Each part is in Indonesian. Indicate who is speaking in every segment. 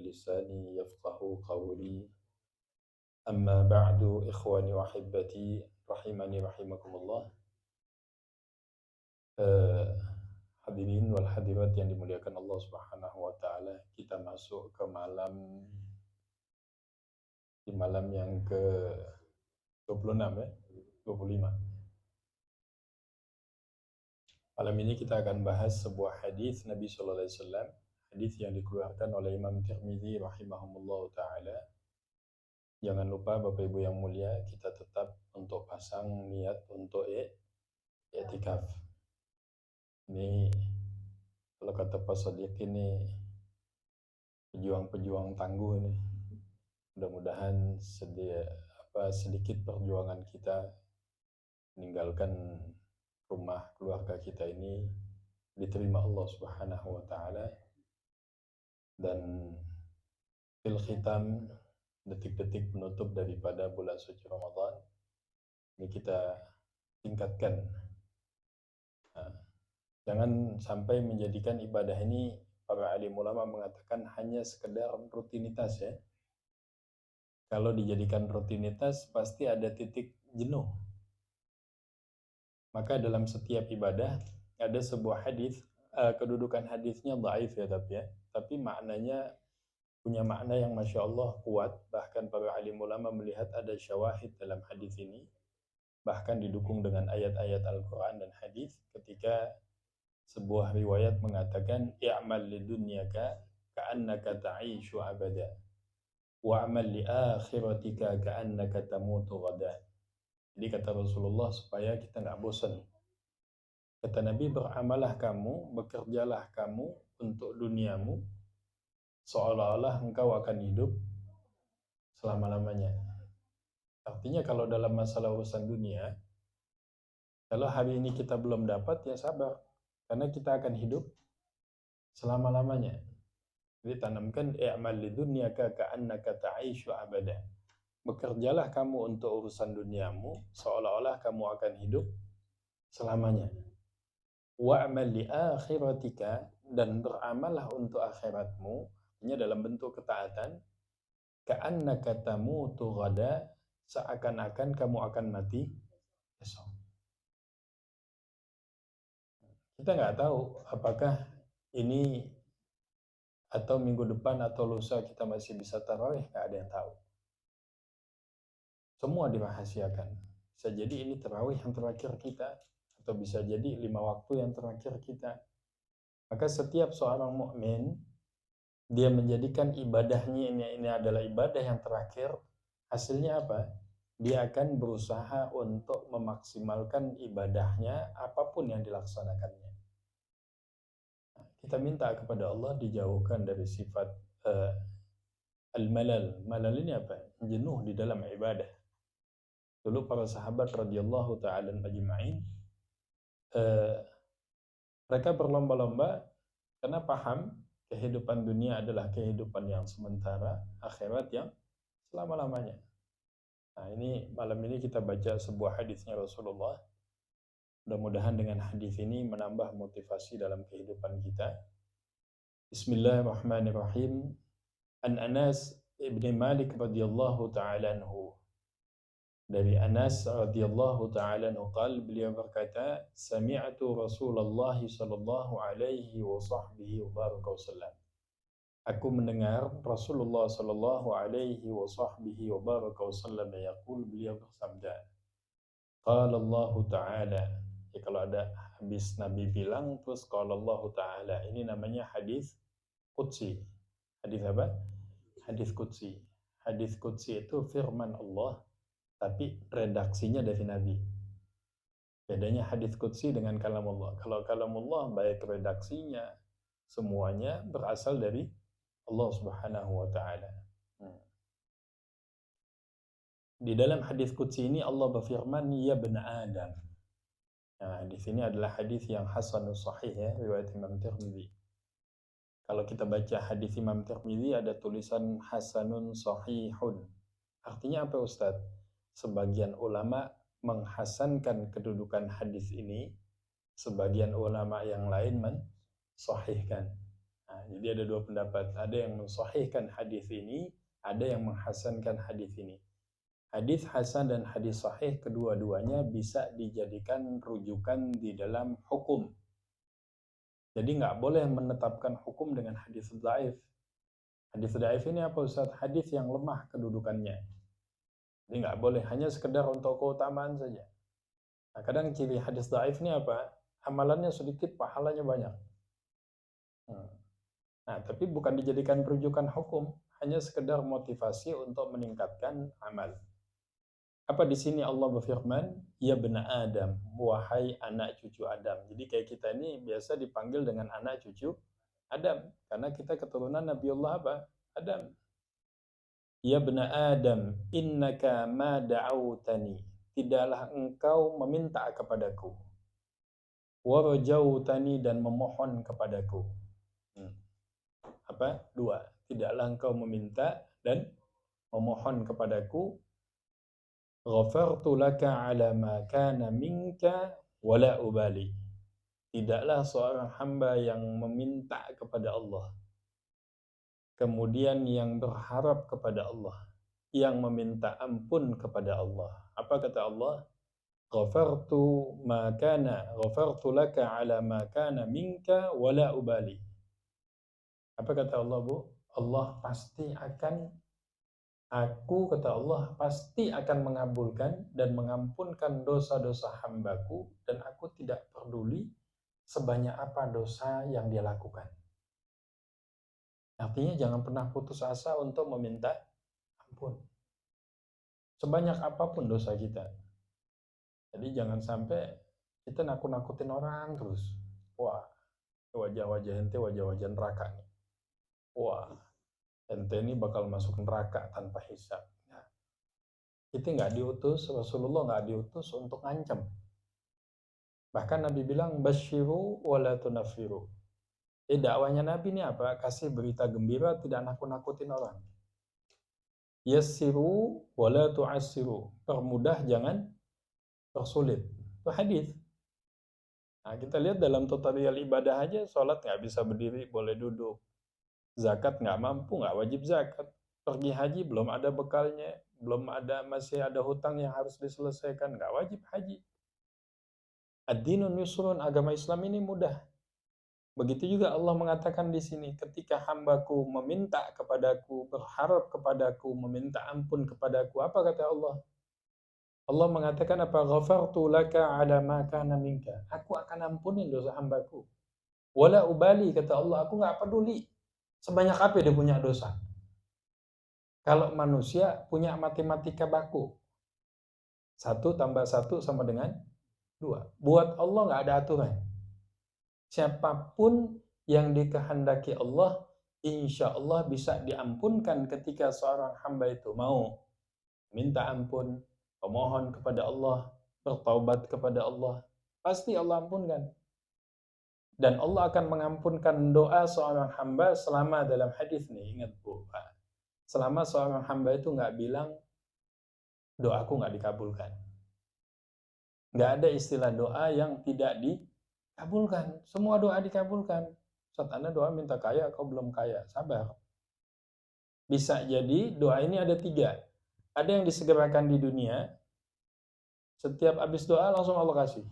Speaker 1: لساني يفقه قولي أما بعد إخواني وأحبتي rahimani rahimakumullah. Hadirin wal hadirat yang dimuliakan Allah Subhanahu wa taala, kita masuk ke malam yang ke 26 ya, 25. Malam ini kita akan bahas sebuah hadis Nabi sallallahu alaihi wasallam, hadis yang dikeluarkan oleh Imam Tirmidzi rahimahumullah taala. Jangan lupa Bapak Ibu yang mulia, kita tetap untuk pasang niat untuk i'tikaf. Ini kalau kata Pak Sadiq ini pejuang-pejuang tangguh ini. Mudah-mudahan sedikit perjuangan kita meninggalkan rumah keluarga kita ini diterima Allah Subhanahu wa taala, dan fil khitam, detik-detik penutup daripada bulan suci Ramadan ini kita tingkatkan. Jangan sampai menjadikan ibadah ini, para alim ulama mengatakan, hanya sekedar rutinitas ya. Kalau dijadikan rutinitas pasti ada titik jenuh. Maka dalam setiap ibadah ada sebuah hadis, kedudukan hadisnya dhaif ya, tapi maknanya punya makna yang Masya Allah kuat. Bahkan para alim ulama melihat ada syawahid dalam hadis ini, bahkan didukung dengan ayat-ayat Al-Quran dan hadis, ketika sebuah riwayat mengatakan i'mal lidunyaka ka'annaka ta'ishu abada wa'amal li akhiratika ka'annaka tamutu ghada. Jadi kata Rasulullah, supaya kita enggak bosan, kata Nabi, beramallah kamu, bekerjalah kamu untuk duniamu seolah-olah engkau akan hidup selama-lamanya. Artinya kalau dalam masalah urusan dunia, kalau hari ini kita belum dapat, ya sabar, karena kita akan hidup selama-lamanya. Jadi tanamkan i'mal lidunyaka ka'annaka ta'ishu abada. Bekerjalah kamu untuk urusan duniamu seolah-olah kamu akan hidup selamanya. Wa'mal li akhiratika, dan beramallah untuk akhiratmu, ini dalam bentuk ketaatan, ka'annaka tamutu ghada, seakan-akan kamu akan mati besok. Kita nggak tahu apakah ini atau minggu depan atau lusa kita masih bisa tarawih, nggak ada yang tahu. Semua dirahasiakan. Bisa jadi ini tarawih yang terakhir kita, atau bisa jadi 5 waktu yang terakhir kita. Maka setiap seorang mukmin, dia menjadikan ibadahnya ini adalah ibadah yang terakhir. Hasilnya apa? Dia akan berusaha untuk memaksimalkan ibadahnya apapun yang dilaksanakannya. Kita minta kepada Allah dijauhkan dari sifat al-malal. Malal ini apa? Jenuh di dalam ibadah. Dulu para sahabat radhiyallahu ta'ala ajma'in, mereka berlomba-lomba karena paham kehidupan dunia adalah kehidupan yang sementara, akhirat yang selama-lamanya. Nah, ini malam ini kita baca sebuah hadisnya Rasulullah. Mudah-mudahan dengan hadis ini menambah motivasi dalam kehidupan kita. Bismillahirrahmanirrahim. An Anas ibn Malik radhiyallahu ta'ala anhu. Dari Anas radhiyallahu ta'ala anhu qala, beliau berkata, sami'tu Rasulullah sallallahu alaihi wa sahbihi wa baraka wasallam. Aku mendengar Rasulullah sallallahu alaihi wa sahbihi wa baraka wasallam yaqul, beliau bersabda, qala Allah ta'ala. Ya, kalau ada habis Nabi bilang terus qala Allah ta'ala, ini namanya hadis qudsi. Hadis apa? Hadis qudsi. Hadis qudsi itu firman Allah, tapi redaksinya dari Nabi. Bedanya hadis qudsi dengan kalam Allah. Kalau kalam Allah baik redaksinya, semuanya berasal dari Allah Subhanahu wa ta'ala. Di dalam hadis qudsi ini Allah berfirman, ya bani Adam. Nah, di sini adalah hadis yang hasanus sahih ya, riwayat Imam Tirmidzi. Kalau kita baca hadis Imam Tirmidzi ada tulisan hasanun sahihun. Artinya apa Ustaz? Sebagian ulama menghasankan kedudukan hadis ini, sebagian ulama yang lain mensahihkan. Nah, Jadi ada dua pendapat. Ada yang mensahihkan hadis ini, ada yang menghasankan hadis ini. Hadis hasan dan hadis sahih kedua-duanya bisa dijadikan rujukan di dalam hukum. Jadi nggak boleh menetapkan hukum dengan hadis dhaif. Hadis dhaif ini apa Ustaz? Hadis yang lemah kedudukannya. Jadi nggak boleh hanya sekedar untuk keutamaan saja. Nah, kadang ciri hadis dhaif ini apa? Amalannya sedikit, pahalanya banyak. Nah, tapi bukan dijadikan rujukan hukum, hanya sekedar motivasi untuk meningkatkan amal. Apa di sini Allah berfirman, ya bena Adam, wahai anak cucu Adam. Jadi kayak kita ini biasa dipanggil dengan anak cucu Adam, karena kita keturunan Nabiullah apa? Adam. Ya bena Adam, innaka ma da'autani. Tidaklah engkau meminta kepadaku. Wa rajautani, dan memohon kepadaku. Apa? Dua. Tidaklah engkau meminta dan memohon kepadaku. Ghafartu laka ala ma kana minka wala ubali. Tidaklah seorang hamba yang meminta kepada Allah, kemudian yang berharap kepada Allah, yang meminta ampun kepada Allah. Apa kata Allah? Ghafartu laka ala ma kana minka wala ubali. Apa kata Allah, Bu? Allah pasti akan kata Allah, pasti akan mengabulkan dan mengampunkan dosa-dosa hambaku, dan aku tidak peduli sebanyak apa dosa yang dia lakukan. Artinya jangan pernah putus asa untuk meminta ampun. Sebanyak apapun dosa kita. Jadi jangan sampai kita nakut-nakutin orang terus. Wah, wajah-wajah ente wajah-wajah neraka nih. Wah, ente ini bakal masuk neraka tanpa hisab. Nah, kita nggak diutus, Rasulullah nggak diutus untuk ngancam. Bahkan Nabi bilang, basyiru wala tunafiru. Dakwahnya Nabi ini apa? Kasih berita gembira, tidak nakut-nakutin orang. Yassiru wala tu'assiru. Permudah, jangan persulit. Itu hadis. Nah, kita lihat dalam tutorial ibadah aja, sholat nggak bisa berdiri, boleh duduk. Zakat nggak mampu, nggak wajib zakat. Pergi haji belum ada bekalnya, masih ada hutang yang harus diselesaikan, nggak wajib haji. Ad-dinun yusrun, agama Islam ini mudah. Begitu juga Allah mengatakan di sini, ketika hambaku meminta kepadaku, berharap kepadaku, meminta ampun kepadaku, apa kata Allah? Allah mengatakan apa? Ghafartu laka ala ma kana minka. Aku akan ampunin dosa hambaku. Wala ubali, kata Allah, aku nggak peduli sebanyak apa dia punya dosa. Kalau manusia punya matematika baku, 1 tambah 1 sama dengan 2. Buat Allah nggak ada aturan. Siapapun yang dikehendaki Allah, insya Allah bisa diampunkan ketika seorang hamba itu mau minta ampun, memohon kepada Allah, bertaubat kepada Allah. Pasti Allah ampunkan. Dan Allah akan mengampunkan doa seorang hamba selama dalam hadis nih, ingat Bu, selama seorang hamba itu nggak bilang doaku nggak dikabulkan. Nggak ada istilah doa yang tidak dikabulkan. Semua doa dikabulkan. Saat Anda doa minta kaya, kau belum kaya, sabar. Bisa jadi doa ini ada 3. Ada yang disegerakan di dunia, setiap habis doa langsung Allah kasih.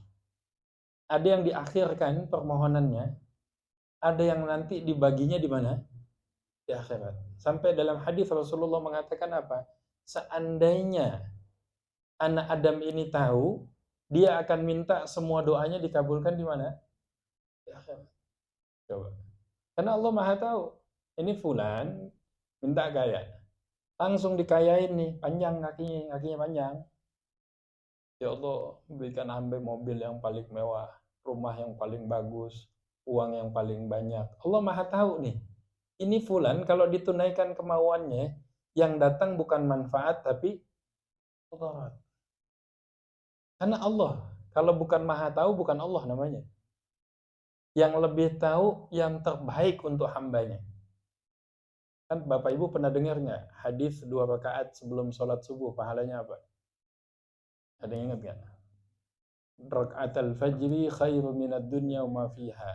Speaker 1: Ada yang diakhirkan permohonannya, ada yang nanti dibaginya di mana? Di akhirat. Sampai dalam hadis Rasulullah mengatakan apa? Seandainya anak Adam ini tahu, dia akan minta semua doanya dikabulkan di mana? Di akhirat. Coba. Karena Allah Maha tahu. Ini fulan minta kaya. Langsung dikayain nih, panjang kakinya panjang. Ya Allah, berikan hamba mobil yang paling mewah, rumah yang paling bagus, uang yang paling banyak. Allah Maha tahu nih. Ini fulan kalau ditunaikan kemauannya, yang datang bukan manfaat tapi mudarat. Karena Allah, kalau bukan Maha tahu, bukan Allah namanya. Yang lebih tahu yang terbaik untuk hambanya. Kan Bapak Ibu pernah dengar nggak hadis 2 rakaat sebelum sholat subuh pahalanya apa? Ada yang ingat nggak? Rakaatul fajri khairu minad dunya wa ma fiha.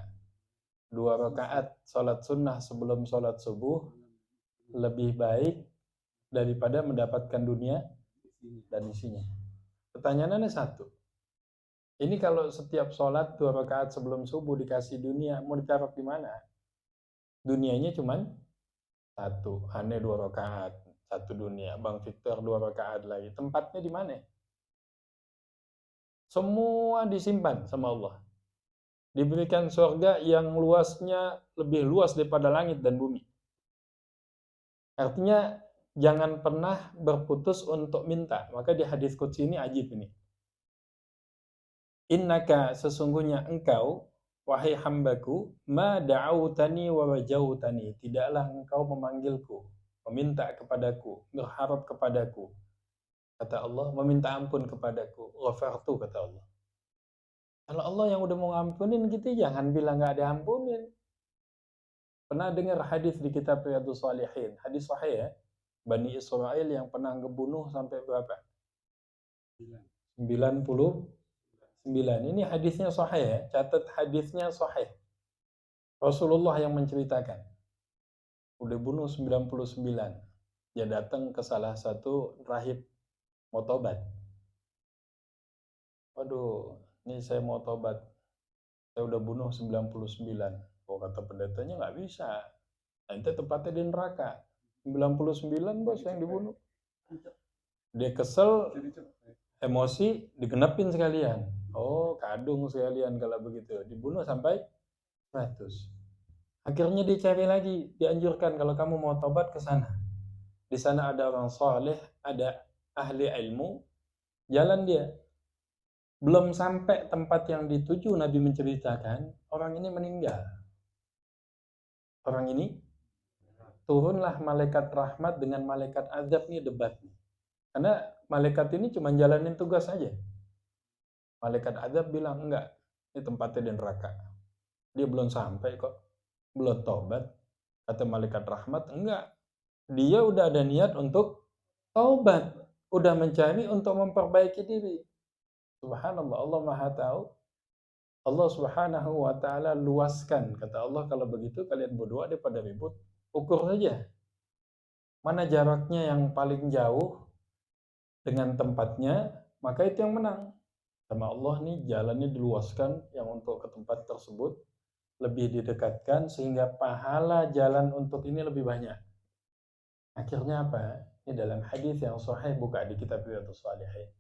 Speaker 1: 2 rakaat sholat sunnah sebelum sholat subuh lebih baik daripada mendapatkan dunia dan isinya. Pertanyaannya satu. Ini kalau setiap sholat 2 rakaat sebelum subuh dikasih dunia, mau ditaruh di mana? Dunianya cuman satu, aneh 2 rakaat, satu dunia. Bang Victor 2 rakaat lagi. Tempatnya di mana? Semua disimpan sama Allah. Diberikan surga yang luasnya lebih luas daripada langit dan bumi. Artinya jangan pernah berputus untuk minta. Maka di hadis qudsi ini ajib ini. Innaka sesungguhnya engkau wahai hambaku ma da'autani wa wajautani, tidaklah engkau memanggilku, meminta kepadaku, berharap kepadaku. Kata Allah, meminta ampun kepadaku. Ghafartu kata Allah. Kalau Allah yang udah mau ngampunin kita, jangan bilang nggak ada ampunin. Pernah dengar hadis di kitab Riyadhus Shalihin, hadis sahih ya, Bani Israel yang pernah ngebunuh sampai berapa? 99. Ini hadisnya sahih ya, catat hadisnya sahih. Rasulullah yang menceritakan. Udah bunuh 99. Dia datang ke salah satu rahib mau tobat. Waduh, ini saya mau tobat. Saya udah bunuh 99. Oh, kata pendetanya nggak bisa. Nanti tempatnya di neraka. 99 bos yang dibunuh. Dia kesel, emosi, digenepin sekalian. Oh, kadung sekalian kalau begitu. Dibunuh sampai 100. Akhirnya dicari lagi, dianjurkan kalau kamu mau tobat ke sana. Di sana ada orang soleh, ada ahli ilmu, jalan dia. Belum sampai tempat yang dituju, Nabi menceritakan, orang ini meninggal. Orang ini, turunlah malaikat rahmat dengan malaikat azab, nih debat. Karena malaikat ini cuma jalanin tugas saja. Malaikat azab bilang, enggak, ini tempatnya di neraka. Dia belum sampai kok, belum tobat. Kata malaikat rahmat, enggak. Dia udah ada niat untuk taubat, udah mencari untuk memperbaiki diri. Subhanallah, Allah Maha Tahu. Allah Subhanahu wa taala luaskan. Kata Allah, kalau begitu kalian berdoa daripada ribut, ukur saja. Mana jaraknya yang paling jauh dengan tempatnya, maka itu yang menang. Sama Allah nih jalannya diluaskan yang untuk ke tempat tersebut lebih didekatkan sehingga pahala jalan untuk ini lebih banyak. Akhirnya apa? Ini dalam hadis yang sahih, buka di kitab Riyadhus Shalihin.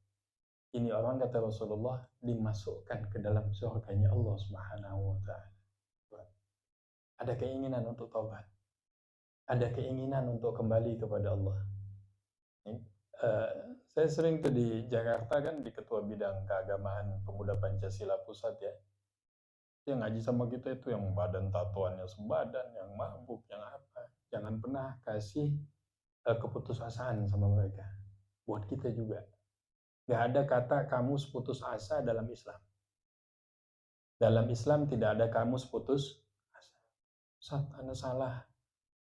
Speaker 1: Ini orang, kata Rasulullah, dimasukkan ke dalam surganya Allah Subhanahu wa taala. Ada keinginan untuk taubat. Ada keinginan untuk kembali kepada Allah. Saya sering tuh di Jakarta kan, di ketua bidang keagamaan Pemuda Pancasila Pusat ya. Yang ngaji sama kita itu yang badan tatoannya sebadan, yang mabuk, yang apa. Jangan pernah kasih keputusasaan sama mereka. Buat kita juga. Gak ada kata kamus putus asa dalam Islam. Dalam Islam tidak ada kamus putus asa. Ustaz, Anda salah.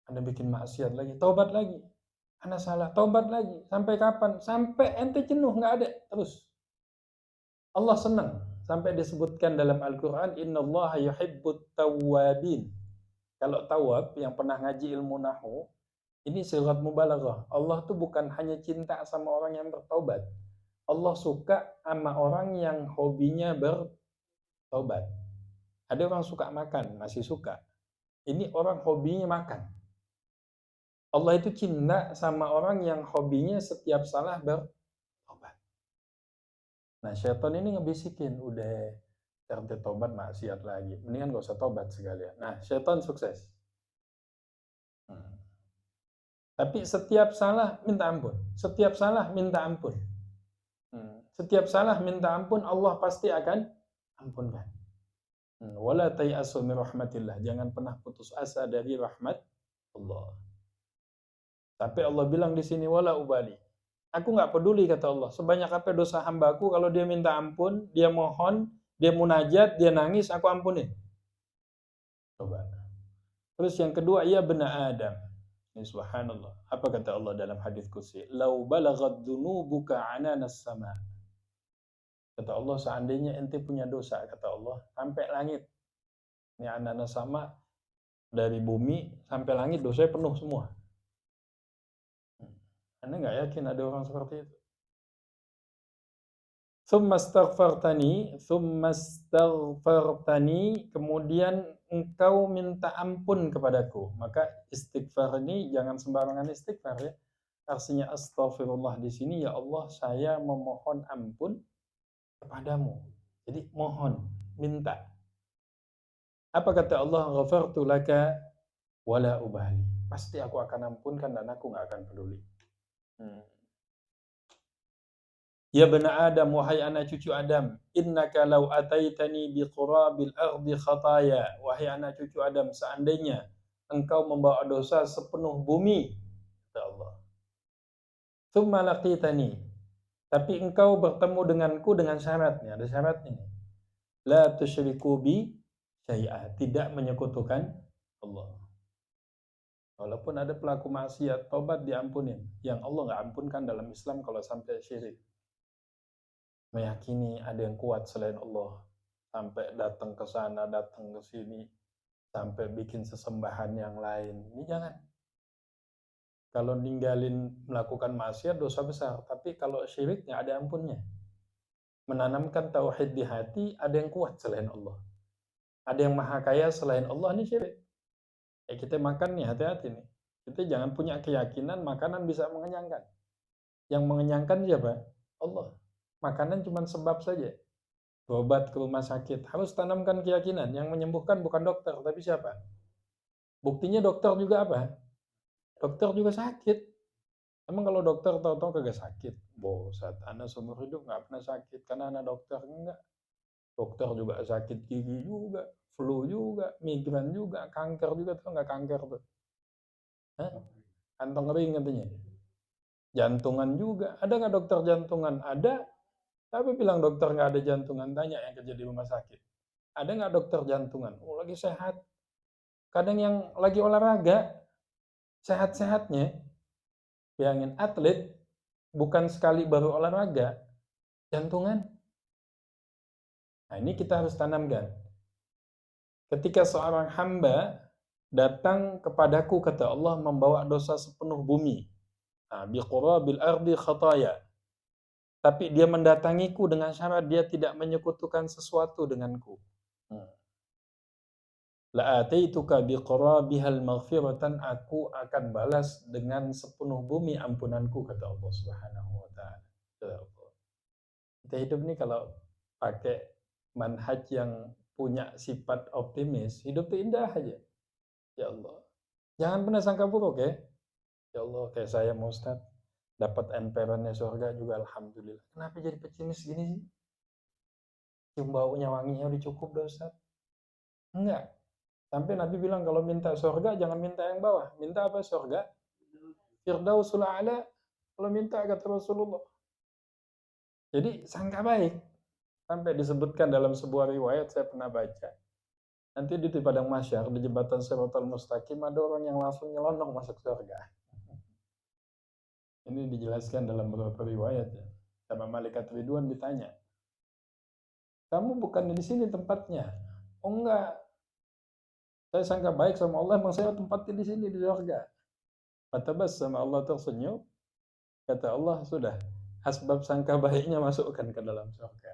Speaker 1: Anda bikin maksiat lagi. Taubat lagi. Anda salah. Taubat lagi. Sampai kapan? Sampai ente jenuh. Gak ada. Terus. Allah senang. Sampai disebutkan dalam Al-Quran, Innallaha yuhibbut tawwabin. Kalau tawab, yang pernah ngaji ilmu nahu, ini sirat mubalaghah. Allah tuh bukan hanya cinta sama orang yang bertaubat. Allah suka sama orang yang hobinya bertobat. Ada orang suka makan, masih suka. Ini orang hobinya makan. Allah itu cinta sama orang yang hobinya setiap salah bertobat. Nah, syaitan ini ngebisikin, udah ternyata tobat maksiat lagi. Mendingan gak usah tobat sekalian. Nah, syaitan sukses. Tapi setiap salah minta ampun. Setiap salah minta ampun. Setiap salah minta ampun, Allah pasti akan ampunkan. Wala tayasu min rahmatillah. Jangan pernah putus asa dari rahmat Allah. Tapi Allah bilang di sini, wala ubali. Aku nggak peduli, kata Allah. Sebanyak apa dosa hambaku, kalau dia minta ampun, dia mohon, dia munajat, dia nangis, aku ampunin. Coba. Terus yang kedua, ya bena Adam. Ini subhanallah. Apa kata Allah dalam hadis qudsi? Lau balaghat dunubuka ananas sama. Kata Allah, seandainya ente punya dosa, kata Allah, sampai langit. Ini anak-anak sama dari bumi sampai langit dosanya penuh semua. Anda nggak yakin ada orang seperti itu? Tsumma astaghfartani, kemudian engkau minta ampun kepadaku. Maka istighfar ini jangan sembarangan istighfar ya. Artinya astaghfirullah di sini, ya Allah saya memohon ampun kepadamu. Jadi mohon, minta. Apa kata Allah? Ghafartu laka wala ubali. Pasti aku akan ampunkan dan aku nggak akan peduli. Ya bani Adam, wahai anak cucu Adam, innaka law ataitani biqurabil ardi khataya. Wahai anak cucu Adam, seandainya engkau membawa dosa sepenuh bumi, kata Allah. Tsumma laqitani, tapi engkau bertemu denganku dengan syaratnya, ada syaratnya. La tusyriku bi syai'a, tidak menyekutukan Allah. Walaupun ada pelaku maksiat, tobat diampunin. Yang Allah nggak ampunkan dalam Islam kalau sampai syirik. Meyakini ada yang kuat selain Allah, sampai datang ke sana, datang ke sini, sampai bikin sesembahan yang lain. Ini jangan. Kalau ninggalin melakukan maksiat dosa besar, tapi kalau syirik nggak ada ampunnya. Menanamkan tauhid di hati, ada yang kuat selain Allah. Ada yang maha kaya selain Allah, ini syirik. Kita makan nih, hati-hati nih. Kita jangan punya keyakinan makanan bisa mengenyangkan. Yang mengenyangkan siapa? Allah. Makanan cuma sebab saja. Berobat ke rumah sakit. Harus tanamkan keyakinan. Yang menyembuhkan bukan dokter, tapi siapa? Buktinya dokter juga apa? Dokter juga sakit. Emang kalau dokter tahu-tahu kagak sakit? Bosat, anak seumur hidup nggak pernah sakit. Karena anak dokter enggak. Dokter juga sakit gigi juga, flu juga, migran juga, kanker juga. Tuh nggak kanker tuh. Hah? Kantong kering katanya. Jantungan juga. Ada nggak dokter jantungan? Ada. Tapi bilang dokter nggak ada jantungan, tanya yang kerja di rumah sakit. Ada nggak dokter jantungan? Oh, lagi sehat. Kadang yang lagi olahraga, sehat-sehatnya, bayangin atlet, bukan sekali baru olahraga, jantungan. Nah, ini kita harus tanamkan. Ketika seorang hamba datang kepadaku, kata Allah, membawa dosa sepenuh bumi. Biqurabil ardi khataya. Tapi dia mendatangiku dengan syarat dia tidak menyekutukan sesuatu denganku. La'ataituka biqurabihal maghfiratan, aku akan balas dengan sepenuh bumi ampunanku, kata Allah Subhanahu wa taala. Kita hidup nih kalau pakai manhaj yang punya sifat optimis, hidup itu indah aja. Ya Allah. Jangan pernah sangka buruk ya. Ya Allah, kayak saya mau Ustaz, dapat emperannya surga juga alhamdulillah. Kenapa jadi pesimis gini sih? Cium baunya wanginya udah cukup dah Ustaz. Enggak. Sampai Nabi bilang kalau minta surga jangan minta yang bawah. Minta apa surga? Firdausul a'la. Kalau minta kata Rasulullah. Jadi sangka baik. Sampai disebutkan dalam sebuah riwayat saya pernah baca. Nanti di padang mahsyar, di jembatan Shiratal Mustaqim, ada orang yang langsung nyelonong masuk surga. Ini dijelaskan dalam beberapa riwayat ya. Sama malaikat Ridwan ditanya, kamu bukan di sini tempatnya? Oh enggak, saya sangka baik sama Allah, emang saya tempatnya di sini di surga. Fatabas sama Allah tersenyum, kata Allah, sudah, asbab sangka baiknya masukkan ke dalam surga.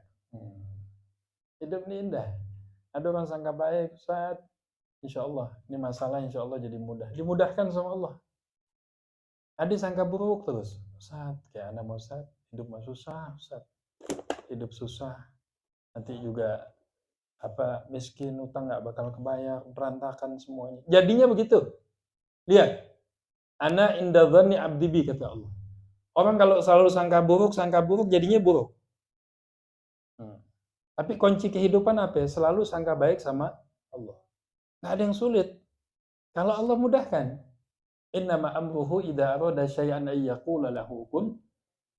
Speaker 1: Hidup ini indah. Ada orang sangka baik, Ustaz, insya Allah, ini masalah insya Allah jadi mudah. Dimudahkan sama Allah. Ada sangka buruk terus. Ustaz, kayak anak mau Ustaz, hidup mah susah, Ustaz. Hidup susah. Nanti juga miskin, utang nggak bakal kebayar, berantakan semuanya. Jadinya begitu. Lihat. Ana inda dhanni abdi bi, kata Allah. Orang kalau selalu sangka buruk jadinya buruk. Tapi kunci kehidupan apa? Selalu sangka baik sama Allah. Nggak ada yang sulit. Kalau Allah mudahkan. Innama amruhu idza arada syai'an ay yaqula lahu kun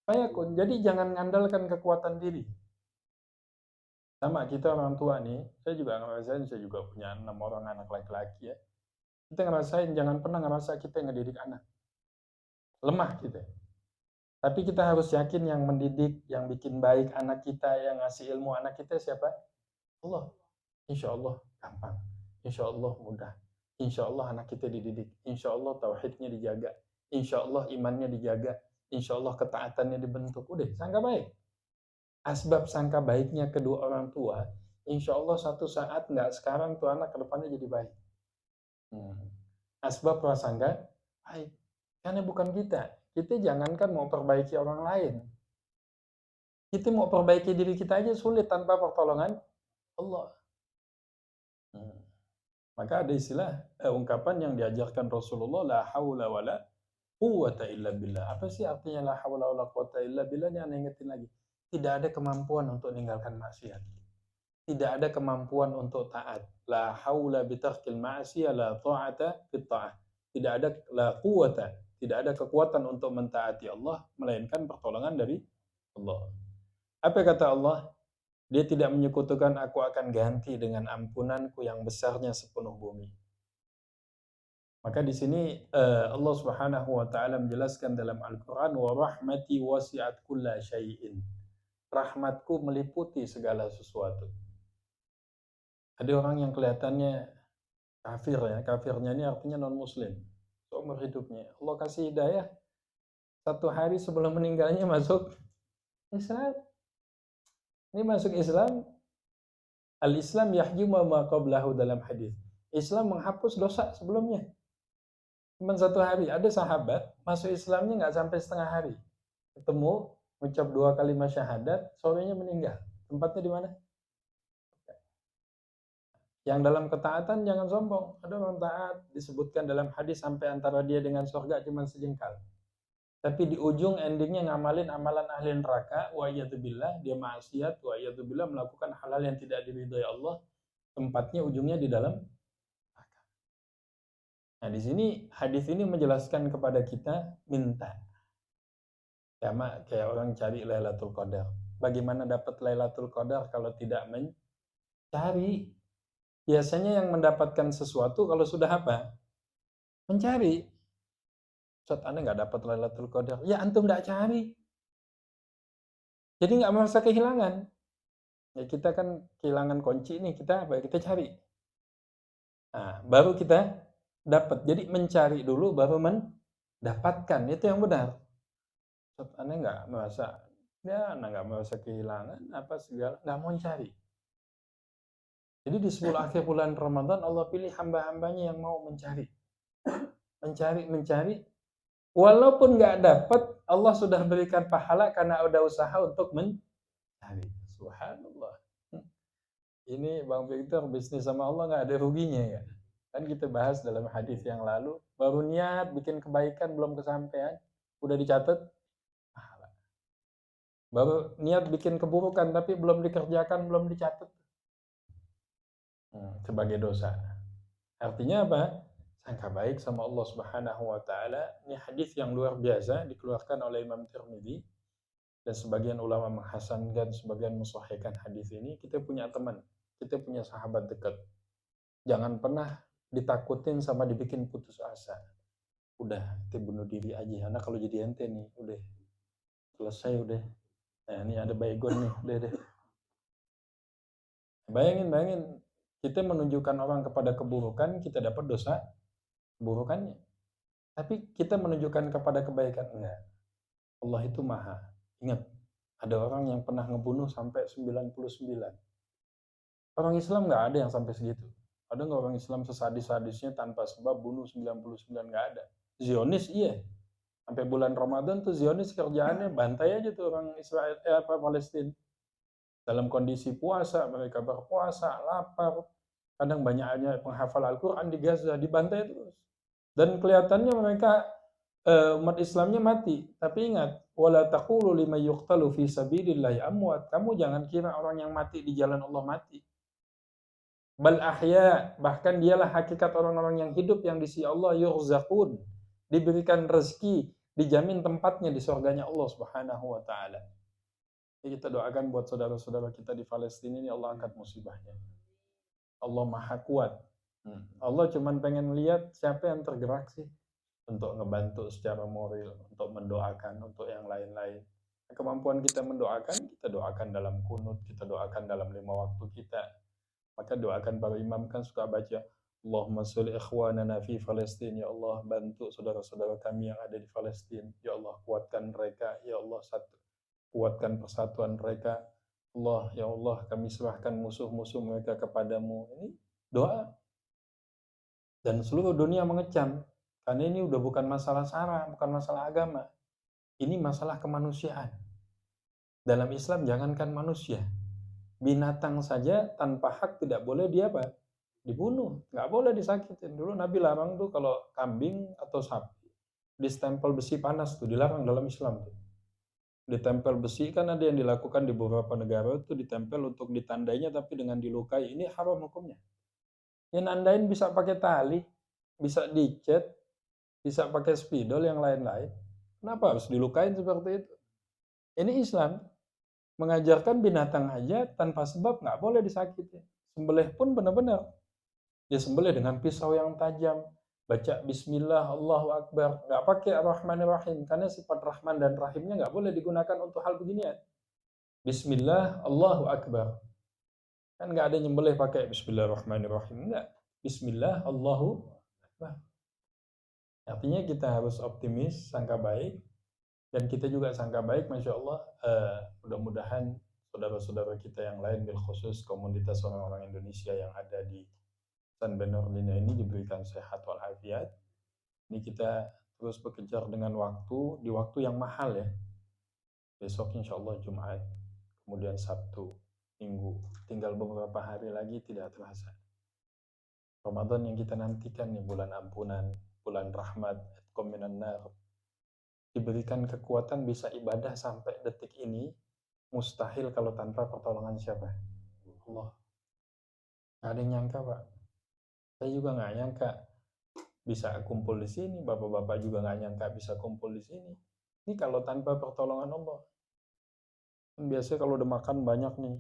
Speaker 1: fayakun. Jadi jangan ngandalkan kekuatan diri. Sama kita orang tua nih, saya juga ngerasain, saya juga punya 6 orang anak laki-laki ya. Kita ngerasain, jangan pernah ngerasa kita yang ngedidik anak. Lemah kita. Tapi kita harus yakin yang mendidik, yang bikin baik anak kita, yang ngasih ilmu anak kita siapa? Allah. Insya Allah gampang. insya Allah mudah. Insya Allah anak kita dididik. Insya Allah tauhidnya dijaga. Insya Allah imannya dijaga. Insya Allah ketaatannya dibentuk. Udah, sangka baik. Asbab sangka baiknya kedua orang tua, insya Allah satu saat, nggak sekarang tuh anak kedepannya jadi baik. Asbab prasangka baik. Karena bukan kita. Kita jangankan mau perbaiki orang lain. Kita mau perbaiki diri kita aja sulit tanpa pertolongan Allah. Maka ada istilah ungkapan yang diajarkan Rasulullah, la haula wala quwwata illa billah. Apa sih artinya la haula wala quwwata illa billah? Ini aneh ingetin lagi. Tidak ada kemampuan untuk meninggalkan maksiat. Tidak ada kemampuan untuk taat. La haula bitarkil ma'siyah la ta'ata fit ta'ah. Tidak ada la quwwata, tidak ada kekuatan untuk mentaati Allah melainkan pertolongan dari Allah. Apa kata Allah? Dia tidak menyekutukan, aku akan ganti dengan ampunanku yang besarnya sepenuh bumi. Maka di sini Allah Subhanahu wa taala menjelaskan dalam Al-Qur'an, wa rahmati wasi'at kulla syai'in. Rahmatku meliputi segala sesuatu. Ada orang yang kelihatannya kafir ya, kafirnya ini artinya non muslim seumur hidupnya. Allah kasih hidayah, satu hari sebelum meninggalnya masuk Islam. Ini masuk Islam, al-Islam yahjumu ma qablahu dalam hadis. Islam menghapus dosa sebelumnya. Cuma satu hari. Ada sahabat masuk Islamnya nggak sampai setengah hari. Ketemu, ucap 2 kalimat syahadat, sorenya meninggal. Tempatnya di mana? Yang dalam ketaatan jangan sombong. Ada orang taat disebutkan dalam hadis sampai antara dia dengan surga cuma sejengkal. Tapi di ujung endingnya ngamalin amalan ahli neraka, wa iyadzubillah, dia maksiat, wa iyadzubillah, melakukan hal-hal yang tidak diridhai Allah, tempatnya ujungnya di dalam neraka. Nah, di sini hadis ini menjelaskan kepada kita minta. Sama kayak orang cari Lailatul Qadar. Bagaimana dapat Lailatul Qadar kalau tidak mencari? Biasanya yang mendapatkan sesuatu kalau sudah apa? Mencari. Ustaz, Anda nggak dapat Lailatul Qadar. Ya antum nggak cari. Jadi nggak merasa kehilangan. Ya kita kan kehilangan kunci nih, kita apa? Kita cari. Nah, baru kita dapat. Jadi mencari dulu baru mendapatkan. Itu yang benar. Ustaz, Anda nggak merasa, ya Anda nggak merasa kehilangan apa segala, nggak mau cari. Jadi di 10 akhir bulan Ramadan Allah pilih hamba-hambanya yang mau mencari. Mencari. Walaupun nggak dapat, Allah sudah berikan pahala karena udah usaha untuk mencari. Subhanallah. Ini Bang Victor bisnis sama Allah nggak ada ruginya ya. Kan kita bahas dalam hadis yang lalu, baru niat bikin kebaikan belum kesampaian, udah dicatat pahala. Baru niat bikin keburukan tapi belum dikerjakan, belum dicatat sebagai dosa. Artinya apa? Sangka baik sama Allah Subhanahu wa taala. Ini hadis yang luar biasa dikeluarkan oleh Imam Tirmidzi dan sebagian ulama menghasankan, sebagian mensahihkan hadis ini. Kita punya teman, kita punya sahabat dekat. Jangan pernah ditakutin sama dibikin putus asa. Udah, ente bunuh diri aja. Karena kalau jadi ente nih, udah selesai udah. Nah, ini ada baygon nih, udah deh. Bayangin kita menunjukkan orang kepada keburukan, kita dapat dosa keburukannya. Tapi kita menunjukkan kepada kebaikan, enggak. Allah itu maha. Ingat, ada orang yang pernah ngebunuh sampai 99. Orang Islam nggak ada yang sampai segitu. Ada nggak orang Islam sesadis-sadisnya tanpa sebab bunuh 99? Nggak ada. Zionis iya. Sampai bulan Ramadan tuh Zionis kerjaannya bantai aja tuh orang Israel, Palestina. Dalam kondisi puasa, mereka berpuasa, lapar. Kadang banyaknya penghafal Al-Quran di Gaza, dibantai terus. Dan kelihatannya mereka umat Islamnya mati. Tapi ingat, wala taqulu liman yuqtalu fi sabilillahi amwat. Kamu jangan kira orang yang mati di jalan Allah mati. Bal ahya, bahkan dialah hakikat orang-orang yang hidup yang di sisi Allah, yurzaqun, diberikan rezeki, dijamin tempatnya di surganya Allah Subhanahu wa taala. Jadi kita doakan buat saudara-saudara kita di Palestina ini, Allah angkat musibahnya. Allah Maha Kuat. Allah cuman pengen lihat siapa yang tergerak sih untuk ngebantu secara moral, untuk mendoakan, untuk yang lain-lain. Kemampuan kita mendoakan, kita doakan dalam kunut, kita doakan dalam 5 waktu kita. Maka doakan para imam kan suka baca Allahumma sholli ikhwanana fi Palestin, ya Allah bantu saudara-saudara kami yang ada di Palestina, ya Allah kuatkan mereka, ya Allah kuatkan persatuan mereka, Allah ya Allah kami serahkan musuh-musuh mereka kepadamu. Ini doa, dan seluruh dunia mengecam karena ini udah bukan masalah sara, bukan masalah agama, ini masalah kemanusiaan. Dalam Islam jangankan manusia, binatang saja tanpa hak tidak boleh dia apa? Dibunuh, nggak boleh disakitin. Dulu Nabi larang tuh kalau kambing atau sapi distempel besi panas tuh, dilarang dalam Islam tuh. Ditempel besi kan ada yang dilakukan di beberapa negara tuh, ditempel untuk ditandainya tapi dengan dilukai. Ini haram hukumnya. Ya nandain bisa pakai tali, bisa dicat, bisa pakai spidol yang lain-lain. Kenapa harus dilukain seperti itu? Ini Islam mengajarkan binatang aja tanpa sebab nggak boleh disakiti. Sembelih pun benar-benar dia sembelih dengan pisau yang tajam, baca Bismillah, Allahu Akbar, nggak pakai Ar-Rahmanir Rahim karena sifat Rahman dan Rahimnya nggak boleh digunakan untuk hal beginian. Bismillah, Allahu Akbar, kan nggak ada nyembelih pakai Bismillahirrahmanirrahim, nggak. Bismillah, Allahu Akbar. Artinya kita harus optimis, sangka baik, dan kita juga sangka baik, Masya Allah, mudah-mudahan saudara-saudara kita yang lain, bil khusus komunitas orang-orang Indonesia yang ada di San Bernardino ini diberikan sehat walafiat. Ini kita terus bekerja dengan waktu, di waktu yang mahal ya. Besok insya Allah Jumat, kemudian Sabtu, Minggu, tinggal beberapa hari lagi tidak terasa. Ramadan yang kita nantikan nih, bulan ampunan, bulan rahmat, atqam minan nar. Diberikan kekuatan bisa ibadah sampai detik ini, mustahil kalau tanpa pertolongan siapa? Allah. Gak ada yang nyangka Pak. Saya juga nggak nyangka bisa kumpul di sini, bapak-bapak juga nggak nyangka bisa kumpul di sini. Ini kalau tanpa pertolongan Allah. Kan biasanya kalau udah makan banyak nih,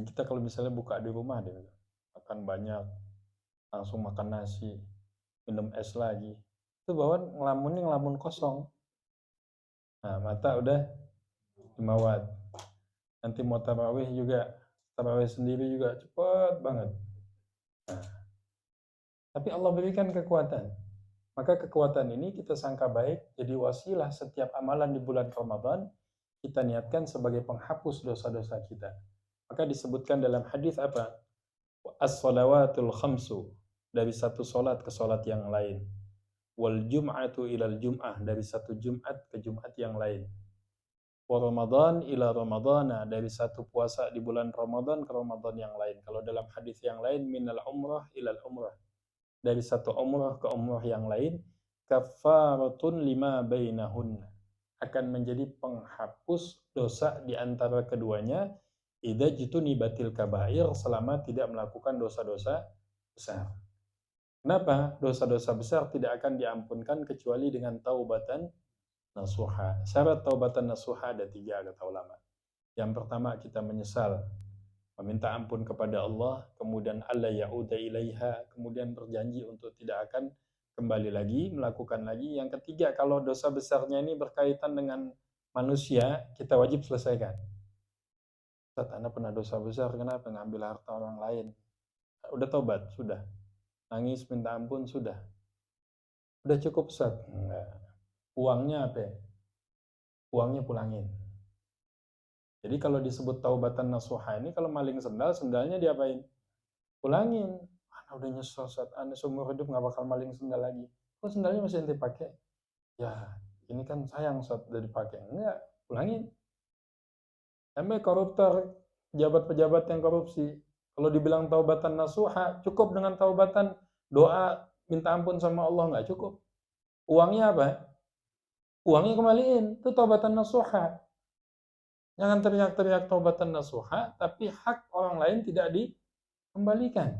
Speaker 1: kita kalau misalnya buka di rumah deh, makan banyak, langsung makan nasi, minum es lagi, itu bawaan ngelamunnya ngelamun kosong. Nah, mata udah 5 watt. Nanti mau tarawih juga, tarawih sendiri juga cepat banget. Nah, tapi Allah berikan kekuatan. Maka kekuatan ini kita sangka baik, jadi wasilah setiap amalan di bulan Ramadan, kita niatkan sebagai penghapus dosa-dosa kita. Maka disebutkan dalam hadis apa? As-salawatul khamsu, dari satu solat ke solat yang lain. Wal jum'atu ilal jum'ah, dari satu Jumat ke Jumat yang lain. Wa Ramadan ila Ramadana, dari satu puasa di bulan Ramadan ke Ramadan yang lain. Kalau dalam hadis yang lain, minal umrah ilal umrah, dari satu umrah ke umrah yang lain, kafaratun lima bainahunna, akan menjadi penghapus dosa di antara keduanya, idza jutunibatil kabair, selama tidak melakukan dosa-dosa besar. Kenapa? Dosa-dosa besar tidak akan diampunkan kecuali dengan taubatan nasuha. Syarat taubatan nasuha ada 3 kata ulama. Yang pertama kita menyesal, meminta ampun kepada Allah, kemudian alla ya'uda ilaiha, kemudian berjanji untuk tidak akan kembali lagi, melakukan lagi. Yang ketiga, kalau dosa besarnya ini berkaitan dengan manusia, kita wajib selesaikan. Ustaz, Anda pernah dosa besar, kenapa ngambil harta orang lain? Udah tobat, sudah. Nangis, minta ampun, sudah. Udah cukup, Ustaz? Enggak. Uangnya apa ya? Uangnya pulangin. Jadi kalau disebut taubatan nasuha ini, kalau maling sendal, sendalnya diapain? Pulangin. Ana udah nyesel saat Anda seumur hidup nggak bakal maling sendal lagi. Kok sendalnya masih ente pakai? Ya, ini kan sayang saat udah dipakai. Enggak, pulangin. Sampai koruptor, pejabat-pejabat yang korupsi, kalau dibilang taubatan nasuha, cukup dengan taubatan doa minta ampun sama Allah, nggak cukup. Uangnya apa? Uangnya kembaliin, itu taubatan nasuha. Jangan teriak-teriak taubatan nasuha, tapi hak orang lain tidak dikembalikan.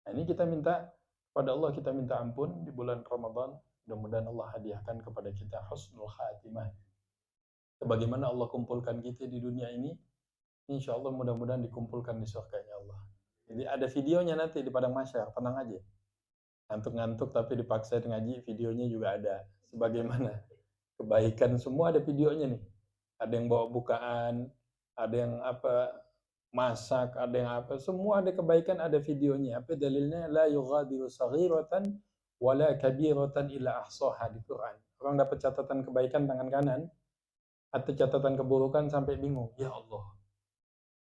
Speaker 1: Nah, ini kita minta kepada Allah, kita minta ampun di bulan Ramadan. Mudah-mudahan Allah hadiahkan kepada kita husnul khatimah. Sebagaimana Allah kumpulkan kita di dunia ini, insya Allah mudah-mudahan dikumpulkan di surganya Allah. Jadi ada videonya nanti di padang mahsyar, tenang aja. Ngantuk-ngantuk tapi dipaksa ngaji, videonya juga ada. Sebagaimana kebaikan semua ada videonya nih. Ada yang bawa bukaan, ada yang apa, masak, ada yang apa, semua ada kebaikan, ada videonya. Apa dalilnya? La yughadiru saghiratan wala kabiratan illa ahsaha di Quran. Orang dapat catatan kebaikan tangan kanan atau catatan keburukan sampai bingung. Ya Allah,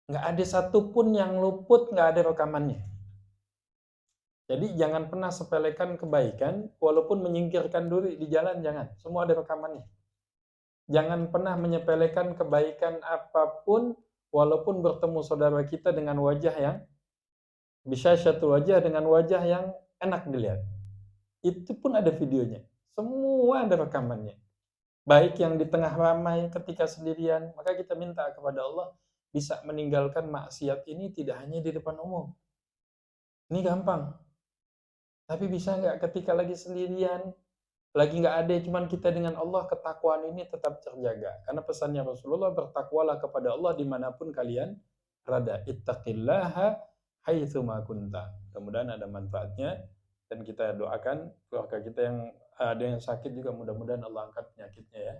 Speaker 1: nggak ada satupun yang luput, nggak ada rekamannya. Jadi jangan pernah sepelekan kebaikan, walaupun menyingkirkan duri di jalan, jangan. Semua ada rekamannya. Jangan pernah menyepelekan kebaikan apapun, walaupun bertemu saudara kita dengan wajah yang bisa satu wajah, dengan wajah yang enak dilihat. Itu pun ada videonya. Semua ada rekamannya. Baik yang di tengah ramai ketika sendirian, maka kita minta kepada Allah bisa meninggalkan maksiat ini tidak hanya di depan umum. Ini gampang. Tapi bisa nggak ketika lagi sendirian, lagi nggak ada, cuman kita dengan Allah, ketakwaan ini tetap terjaga. Karena pesannya Rasulullah, bertakwalah kepada Allah dimanapun kalian berada. Ittaqillaha haitsu ma kunta. Mudah-mudahan ada manfaatnya, dan kita doakan keluarga kita yang ada yang sakit juga, mudah-mudahan Allah angkat penyakitnya ya.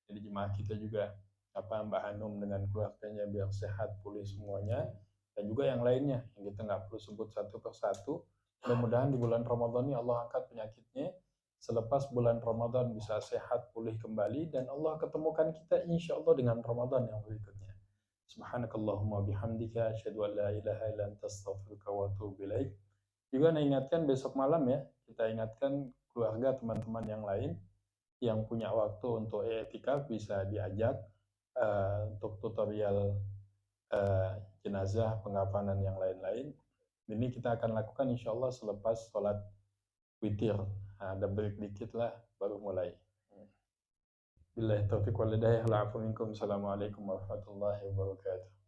Speaker 1: Jadi jemaah kita juga, Mbak Hanum dengan keluarganya biar sehat, pulih semuanya, dan juga yang lainnya yang kita nggak perlu sebut satu persatu. Mudah-mudahan di bulan Ramadan ini Allah angkat penyakitnya, selepas bulan Ramadan bisa sehat, pulih kembali, dan Allah ketemukan kita insya Allah dengan Ramadan yang berikutnya. Subhanakallahumma bihamdika asyhadu an la ilaha illa anta astaghfiruka wa atubu ilaik. Juga ingatkan besok malam ya, kita ingatkan keluarga, teman-teman yang lain yang punya waktu untuk etikaf bisa diajak untuk tutorial jenazah, pengafanan yang lain-lain. Ini kita akan lakukan insya Allah selepas sholat witir. Nah, ada break dikit lah, baru mulai. Billahi taufiq wal hidayah. Assalamualaikum warahmatullahi wabarakatuh.